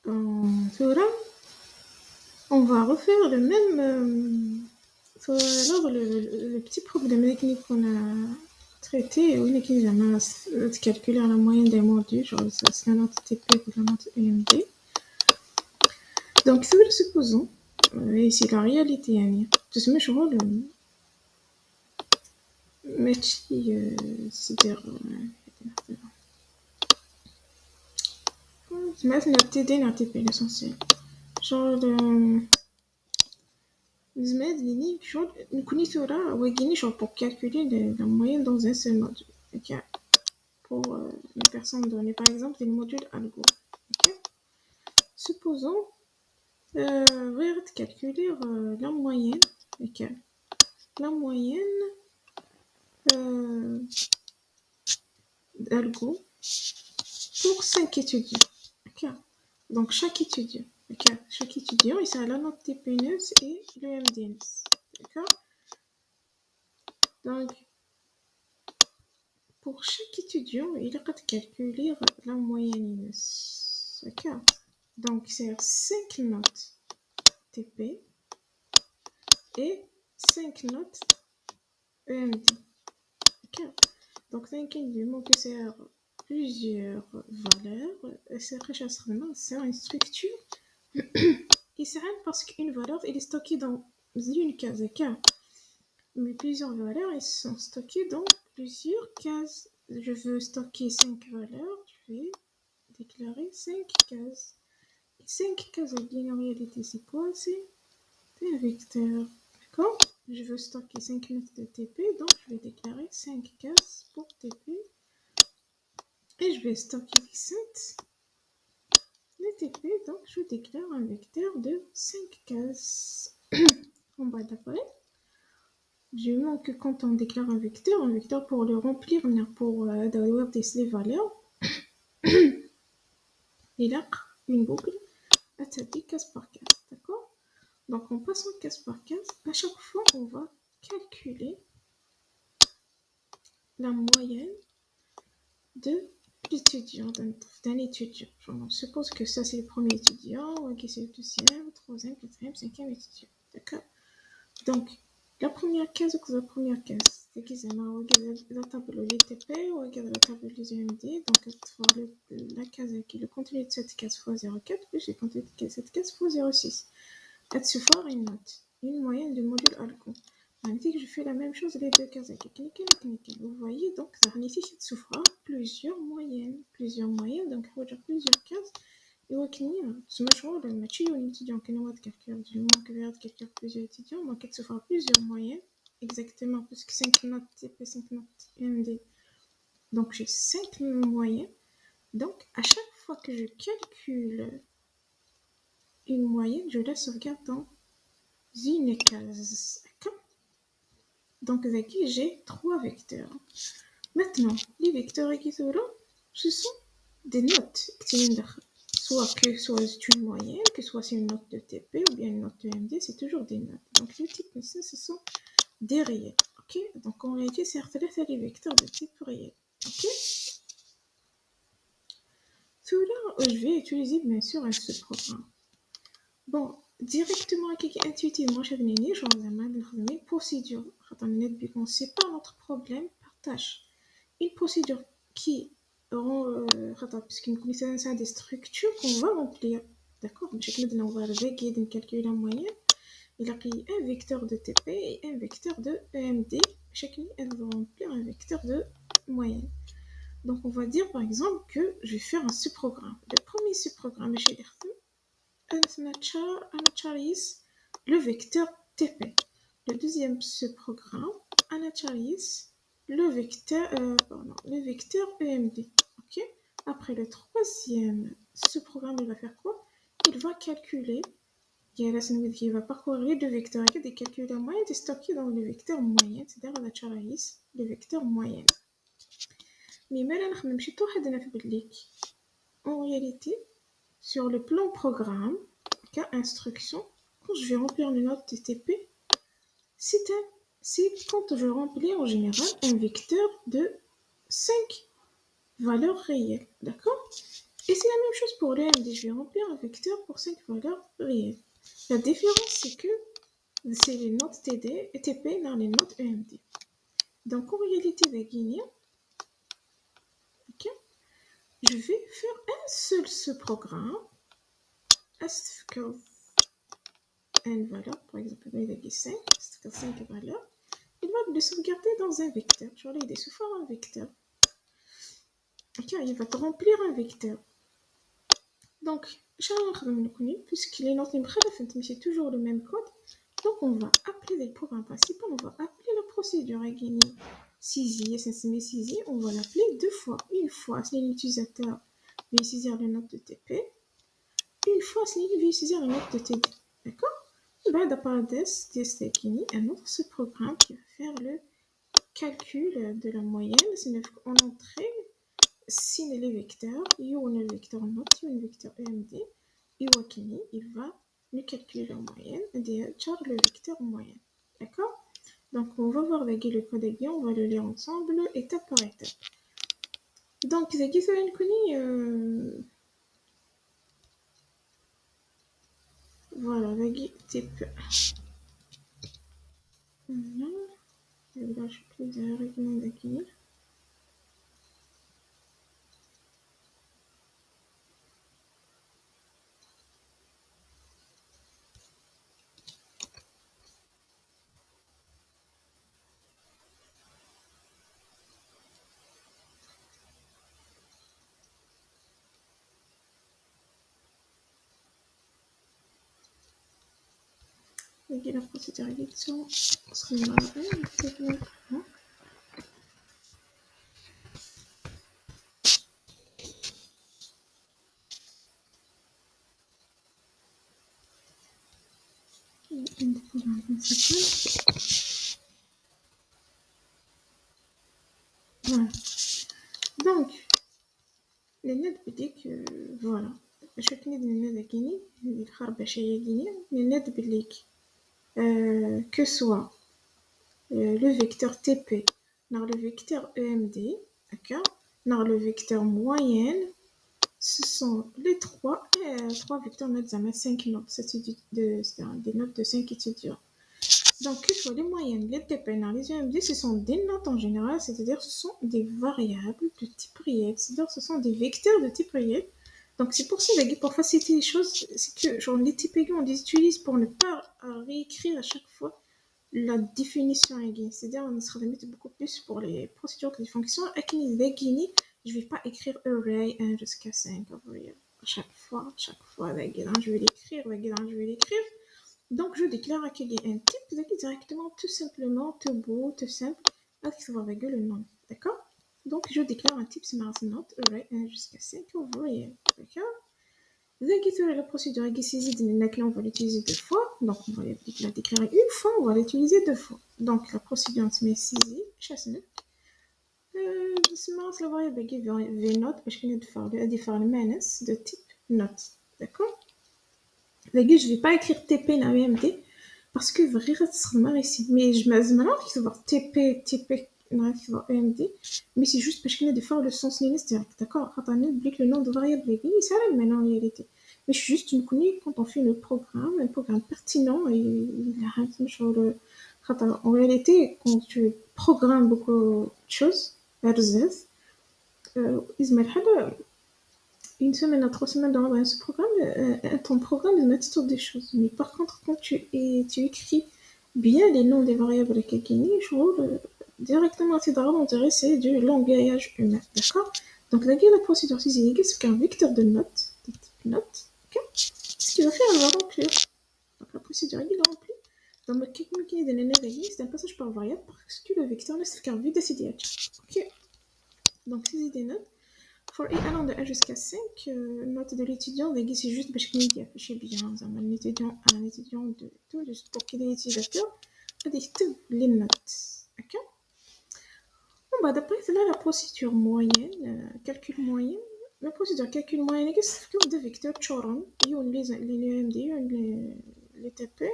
Thora, on va refaire le même. Alors, le petit problème technique qu'on a traité, on est qu'il y a de calculer la moyenne des modules, genre c'est la note TP ou la note EMD. Donc, supposons, ici la réalité, tout ce méchant, le métier, c'est-à-dire, mettre la TD et la TP, l'essentiel. Genre, nous connaissons pour calculer la moyenne dans un seul module. Okay? Pour une personne donnée, par exemple, le module algo. Okay? Supposons calculer la moyenne. Okay? La moyenne d'algo pour 5 étudiants. Okay? Donc, chaque étudiant. Okay? Chaque étudiant, il a la note TP-NES et le MDNS. D'accord? Donc, pour chaque étudiant, il a calculer la moyenne. D'accord? Donc, c'est 5 notes TP et 5 notes EMD. D'accord? Donc, t'inquiète que c'est plusieurs valeurs. C'est une structure. Il s'arrête parce qu'une valeur, elle est stockée dans une case. D'accord? Mais plusieurs valeurs, elles sont stockées dans plusieurs cases. Je veux stocker 5 valeurs, je vais déclarer 5 cases. Et 5 cases en réalité, c'est quoi? C'est un vecteur. D'accord? Je veux stocker 5 notes de TP, donc je vais déclarer 5 cases pour TP. Et je vais stocker 7 de TP, donc je déclare un vecteur de 5 cases. En bas d'appareil. Du moment que quand on déclare un vecteur pour le remplir, pour d'avoir des valeurs, il a une boucle attaquée case par case, d'accord? Donc en passant case par case, à chaque fois on va calculer la moyenne de l'étudiant, d'un étudiant. Genre, on suppose que ça c'est le premier étudiant, ok c'est le deuxième, troisième, quatrième, cinquième étudiant, d'accord? Donc la première case, c'est qu'ils aiment la table de TP ou la table des EMD. Donc, la case qui le contenu de cette case fois 0,4 plus le contenu de cette case fois 0,6. Et de faire une note, une moyenne du module algo. Maintenant que je fais la même chose les deux cases. Vous voyez, donc, ça nécessite de faire plusieurs moyennes. Donc, il faut dire plusieurs cases. Ce مشروع ماشي un étudiant qui nous calcule du moment que nous calcule plusieurs étudiants, donc il se fera plusieurs moyennes, exactement, puisque 5 notes TP, 5 notes MD. Donc j'ai 5 moyennes. Donc à chaque fois que je calcule une moyenne, je la sauvegarde dans une case. Donc ici j'ai 3 vecteurs. Maintenant, les vecteurs qui sont là, ce sont des notes soit c'est une moyenne, que soit c'est une note de TP ou bien une note de MD, c'est toujours des notes. Donc le type ici, ce sont des réels. Ok? Donc en réalité, c'est les vecteurs de type réel. Ok? Cela, je vais utiliser bien sûr un sous-programme. Bon, directement intuitivement, je vais venir une procédure. C'est pas notre problème, partage. Une procédure qui puisqu'une connaissance des structures qu'on va remplir. D'accord? On va calculer la moyenne. Il a pris un vecteur de TP et un vecteur de EMD. Chacune, elle va remplir un vecteur de moyenne. Donc, on va dire par exemple que je vais faire un sous-programme. Le premier sous-programme, je vais analyse le vecteur TP. Le deuxième sous-programme analyse le vecteur EMD. Ok? Après le troisième sous-programme, il va faire quoi? Il va calculer. Il va parcourir les deux vecteurs et des calculs en moyenne et stocker dans le vecteur moyen, c'est-à-dire analyse le vecteur moyen. Mais en réalité, sur le plan programme, instruction, quand je vais remplir une note TP, c'est quand je remplis en général un vecteur de 5 valeurs réelles. D'accord? Et c'est la même chose pour le MD. Je vais remplir un vecteur pour 5 valeurs réelles. La différence, c'est que c'est les notes TD et TP dans les notes EMD. Donc, en réalité, okay, je vais faire un seul ce programme. Est-ce une valeur, par exemple, il y a 5, c'est 5 valeurs. Il va le sauvegarder dans un vecteur. Je vais sous forme un vecteur. Okay, il va te remplir un vecteur. Donc, puisque les notes c'est toujours le même code, donc on va appeler le programme principal, on va appeler la procédure à gagner. On va l'appeler deux fois. Une fois, c'est l'utilisateur va saisir le note de TP. Une fois, c'est lui va saisir le note de TD. D'accord? D'après un autre ce programme qui va faire le calcul de la moyenne. C'est en entrée. Si les vecteurs, il y a un vecteur note, il y a un vecteur EMD, il va nous calculer la moyenne et le vecteur moyenne. D'accord? Donc, on va voir le code et on va le lire ensemble, étape par étape. Donc, vous avez voilà, type. Là, je peux recommander la procédure d'édition. Voilà. Donc, les notes بديك voilà. شكون النود كاينين اللي الخربشة كاينين النود بديك que soit le vecteur TP dans le vecteur EMD, d'accord, dans le vecteur moyenne, ce sont les trois vecteurs notes à 5 notes, c'est des notes de 5 étudiants. Donc, que soit les moyennes, les TP dans les EMD, ce sont des notes en général, c'est-à-dire ce sont des variables de type réel, c'est-à-dire ce sont des vecteurs de type réel. Donc, c'est pour ça que pour faciliter les choses, c'est que genre, les types égaux, on les utilise pour ne pas réécrire à chaque fois la définition égale. C'est-à-dire, on sera limite beaucoup plus pour les procédures que les fonctions. Avec je ne vais pas écrire array 1 jusqu'à 5 à chaque fois, je vais l'écrire, je vais l'écrire. Donc, je déclare qu'il y a un type directement, tout simplement, tout beau, tout simple, avec ce le nom. D'accord? Donc, je déclare un type smart note array 1 jusqu'à 5 ouvrier. D'accord? La procédure on va l'utiliser deux fois. Donc, on va la déclarer une fois, on va l'utiliser deux fois. Donc, la procédure se met saisie, chasse note. La variable vnote, parce qu'on a faire le menace de type note. D'accord? Je ne vais pas écrire TP dans EMD parce que vraiment ici. Mais je me demande qu'il va TP dans EMD, mais c'est juste parce qu'on a faire le sens linéaire direct. D'accord? Quand on oublie le nom de variable, c'est la même en réalité. Mais je suis juste une connue quand on fait le programme, un programme pertinent et en réalité, quand tu programmes beaucoup de choses, une semaine à 3 semaines dans ce programme, ton programme il met toutes des choses. Mais par contre, quand tu écris bien les noms des variables directement on dirait c'est du langage humain. D'accord? Donc la procédure c'est qu'un vecteur de notes, de type note, okay? Ce qu'il va faire, il va remplir. Donc la procédure il remplit. Donc c'est un passage par variable parce que le vecteur c'est qu'un vide CDH. Ok? Donc c'est des notes. For i allant de 1 jusqu'à 5, note de l'étudiant, c'est juste parce qu'il y a affiché bien un étudiant de tout, juste pour qu'il ait l'utilisateur, les notes. Ok? Bon, bah, d'après là, la procédure moyenne, calcul moyen, la procédure calcul moyenne, c'est que deux vecteurs choron, il y a les EMD, les TP.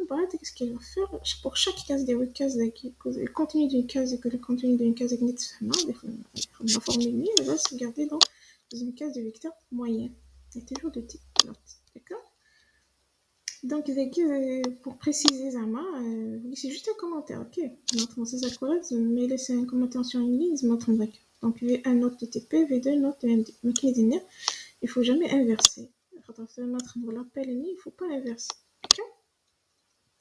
Bah, qu'est-ce qu'il va faire pour chaque case des cases, le contenu d'une case et que le contenu d'une case est la formule, elle va se garder dans deuxième case de vecteur moyen. Et toujours de type note. D'accord? Donc, pour préciser Zama, c'est juste un commentaire, ok? Notre c'est ça correct, mais laissez un commentaire sur une ligne, notre bac. Donc, V1 note de TP, V2 note de MD. Mais qui est il ne faut jamais inverser. Quand on fait notre l'appel, il ne faut pas inverser, ok?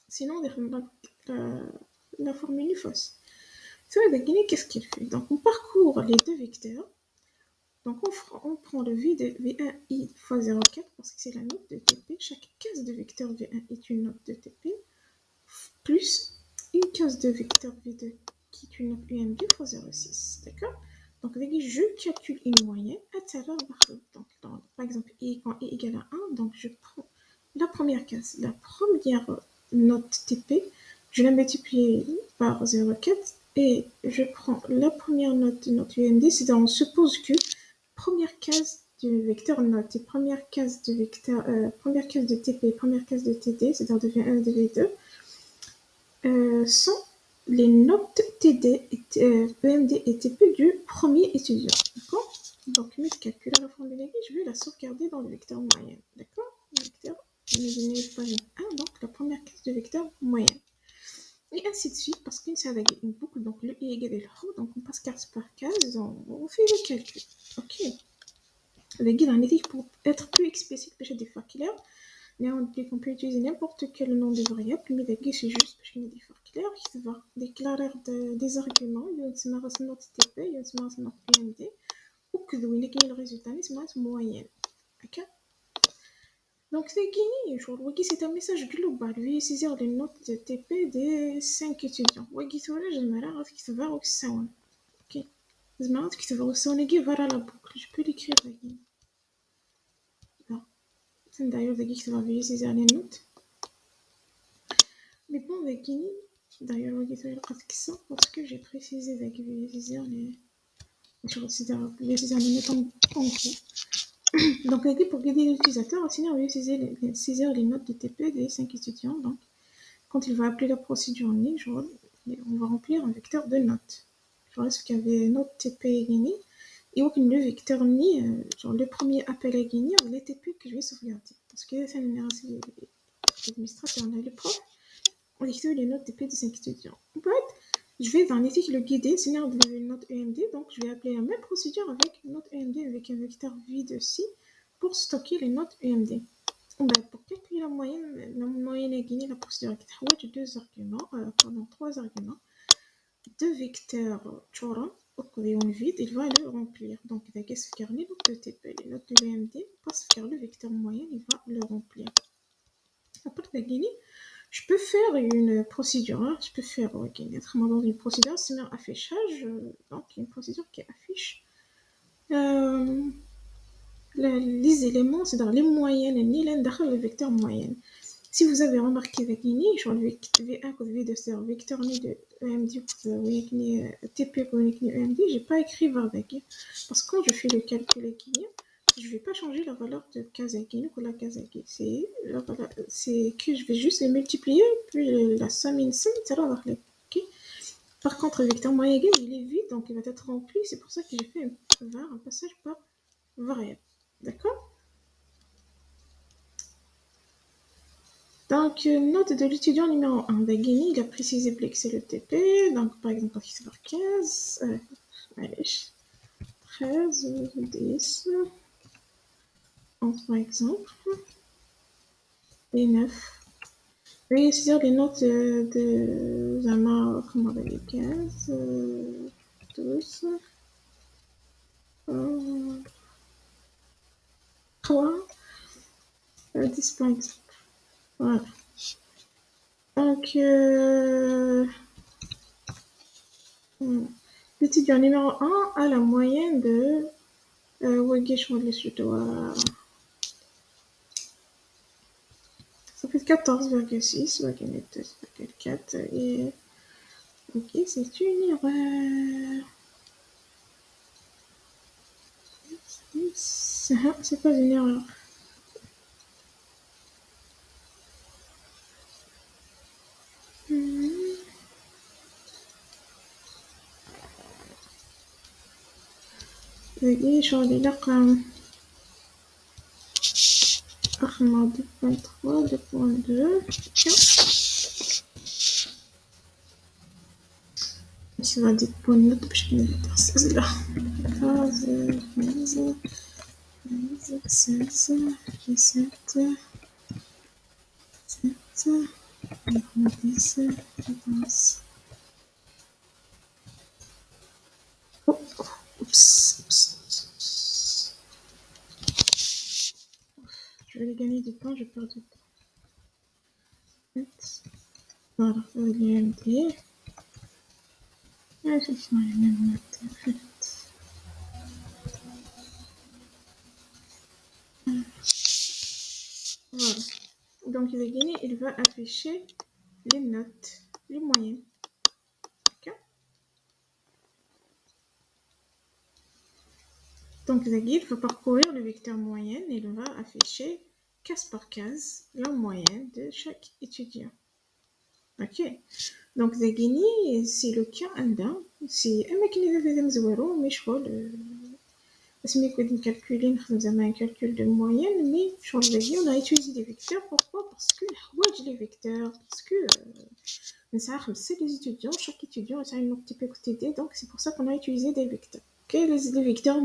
Sinon, la formule est fausse. Ça, qu'est-ce qu'il fait? Donc, on parcourt les deux vecteurs. Donc, on prend le V de V1i fois 0,4 parce que c'est la note de TP. Chaque case de vecteur V1 est une note de TP plus une case de vecteur V2 qui est une note UMD fois 0,6. D'accord? Donc, je calcule une moyenne à travers donc, par exemple, quand i égale à 1, donc je prends la première case, la première note TP, je la multiplie par 0,4 et je prends la première note de notre UMD, c'est-à-dire on suppose que première case du vecteur note et première case de vecteur, première case de TP et première case de TD, c'est-à-dire de V1 et de V2, sont les notes TD, EMD et TP du premier étudiant. D'accord? Donc, mes calculs à la formule, je vais la sauvegarder dans le vecteur moyen. D'accord? Le vecteur, page 1, donc la première case du vecteur moyen. Et ainsi de suite, parce qu'une c'est avec une boucle, donc le i égale le rho, donc on passe case par case, on fait le calcul. Ok. Le guide en éthique pour être plus explicite, j'ai des fois clair. On peut utiliser n'importe quel nom de variable, mais le guide c'est juste parce qu'il y a des fois clair, qui va déclarer des arguments, il y a une notre TP, il y a une notre PMD, ou que le résultat, c'est une moyenne. Ok? Donc, c'est un message global. Veuillez saisir les notes de TP des 5 étudiants. J'aimerais que ok. La boucle. Je peux l'écrire. D'ailleurs, veuillez saisir les notes. Mais bon, d'ailleurs, parce que j'ai précisé veuillez saisir les notes en gros. Donc, pour guider l'utilisateur, on va saisir les notes de TP des 5 étudiants. Donc, quand il va appeler la procédure en ligne, on va remplir un vecteur de notes. Ce qu'il y avait note TP et Guinée. Et le vecteur ni, le premier appel à Guinée, on les TP que je vais sauvegarder. Parce que c'est l'administrateur, on a le prof, on écrit les notes TP des 5 étudiants. En fait, je vais dans l'éthique le guider, c'est une note EMD, donc je vais appeler la même procédure avec une note EMD avec un vecteur vide aussi pour stocker les notes EMD. Pour calculer la moyenne est gagnée, la procédure qui trois arguments, deux vecteurs Choran, au crayon vide, il va le remplir. Donc, il va faire les notes de TP, les notes de l'EMD, passe faire le vecteur moyen, il va le remplir. Après la gagner, je peux faire une procédure, je peux faire dans une procédure, c'est un affichage, donc une procédure qui affiche les éléments, c'est-à-dire les moyennes, ni l'un derrière le vecteur moyenne. Si vous avez remarqué avec Nini, genre le V1 que V2 c'est un vecteur ni de EMD TP pour EMD, j'ai pas écrit avec parce que quand je fais le calcul avec je vais pas changer la valeur de Kazaki ou la Kazaki. C'est que je vais juste les multiplier puis la somme inside ça va avoir Par contre, le vecteur moyen égal, il est vide, donc il va être rempli. C'est pour ça que j'ai fait un passage par variable. D'accord? Donc, note de l'étudiant numéro 1. Guigny, il a précisé que c'est le TP. Donc, par exemple, il va 15, allez, 13, 10, 11 par exemple, et 9. Veuillez saisir les notes de Zama, comment on va dire, 15, 12, 3, 10 par exemple. Voilà. Donc, l'étudiant numéro 1 a la moyenne de... Ça fait 14,6, 2,4 et... Ok, c'est une erreur. C'est pas une erreur. تلاقي شغل رقم 2.3 2.2. باش غادي تكون نوت باش نبدا السلسلة 4 5 6 7 7 7 10 11. Oups. Je vais gagner du temps, je perds du temps. Voilà, l'UMD. Effectivement, les mêmes notes. Voilà. Donc, il est gagné, il va afficher les notes, les moyennes. Okay. Donc, le guide va parcourir le vecteur moyenne et il va afficher case par case la moyenne de chaque étudiant. Ok. Donc, le guide, c'est le cas 1. C'est un mécanisme de zéro, mais je vois le. C'est un calcul de moyenne, mais sur le guide, on a utilisé des vecteurs. Pourquoi? Parce que les vecteurs, parce que c'est les étudiants, chaque étudiant a une type de donc c'est pour ça qu'on a utilisé des vecteurs. Okay, les vecteurs,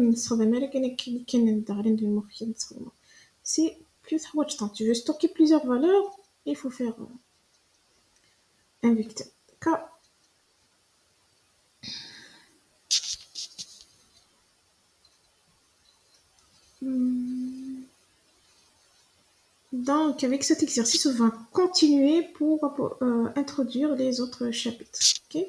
c'est plus tu veux stocker plusieurs valeurs, il faut faire un vecteur. D'accord. Donc, avec cet exercice, on va continuer pour introduire les autres chapitres. Okay.